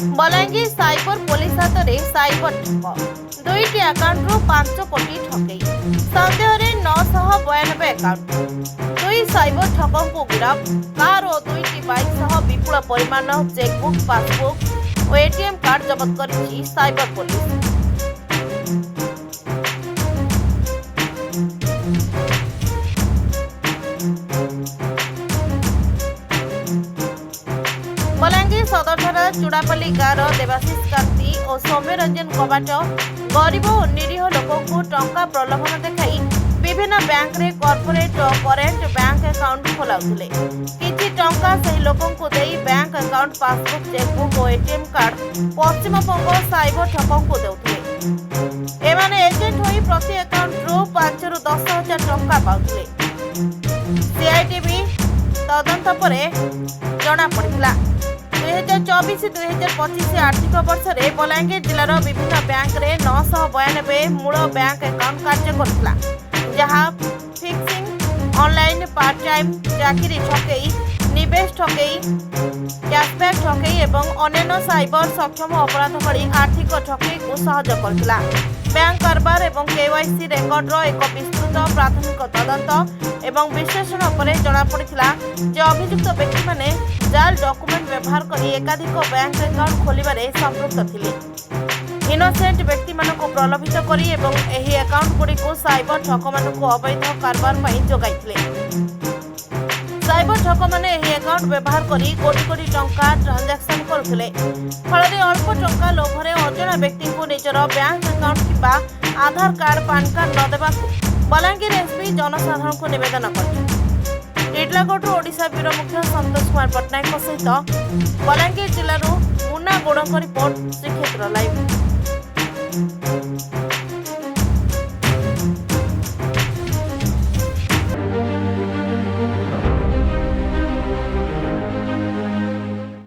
Balangir cyber police हाथ में cyber ठग दुईटी आकाउंट 5 कोटी ठकई सन्देह 992 आकाउंट दुई साइबर ठगों को गिरफ कार और दुईटी बाइक सह विपुल परिमाण चेकबुक पासबुक और एटीएम कार्ड जबत करिछि साइबर पुलिस। बलांगीर सदर थाना चूड़ापल्ली गाँव देवाशीष कांति और सौम्य रंजन कबाट गरीब और निरीह लोकों को टंका प्रलोभन देखाई विभिन्न बैंक रे कॉर्पोरेट और करेंट बैंक अकाउंट खोलाउथिले। किछि टंका सही लोकों को देई बैंक अकाउंट पासबुक चेकबुक और ATM card Paschim Banga cyber ठगों को देउथिले। एमाने एजेंट होई प्रति अकाउंट रो 5 रु 10 हजार टंका पाउथिले। सीआईटीवी तदंत परे जणा पड़िला 2024-2025 आर्थिक वर्ष में बलांगीर जिलार विभिन्न बैंक रे 992 मूल बैंक अकाउंट कार्य करथिला जहाँ फिक्सिंग ऑनलाइन पार्ट टाइम चाकरी ठकई निवेश ठकई कैशबैक ठकई एवं अन्य साइबर सक्षम अपराध भली आर्थिक ठकई को सहज करथिला। बैंक कारबार एवं केवाईसी रेकर्ड रो एक विस्तृत प्राथमिक तदंत एवं विश्लेषण पर जणा पड़िथिला जे अभियुक्त व्यक्ति माने जाल डॉक्यूमेंट व्यवहार करी एकाधिक बैंक अकाउंट खोलिबारे संपृक्त थिले। इनोसेंट व्यक्ति मानक प्रलोभित करी एवं एही अकाउंट गुडी को साइबर ठग मानक अवैध कारबार पई जोगाइथिले। साइबर ठग माने एही अकाउंट व्यवहार करी कोटी कोटी टंका ट्रांजैक्शन करथिले। फलरे अल्प टंका लोभरे अजणा व्यक्ति को निजर बैंक अकाउंट किबा आधार कार्ड पान कार्ड न देबा बलांगीर एसपी जनसाधारण को निवेदन करथिले। टिटलागढ़ ओडिशा ब्यूरो मुख्य संतोष कुमार पट्टनायक सहित बलांगीर जिलूर मुन्ना गौड़ रिपोर्ट श्रीक्षेत्र लाइव।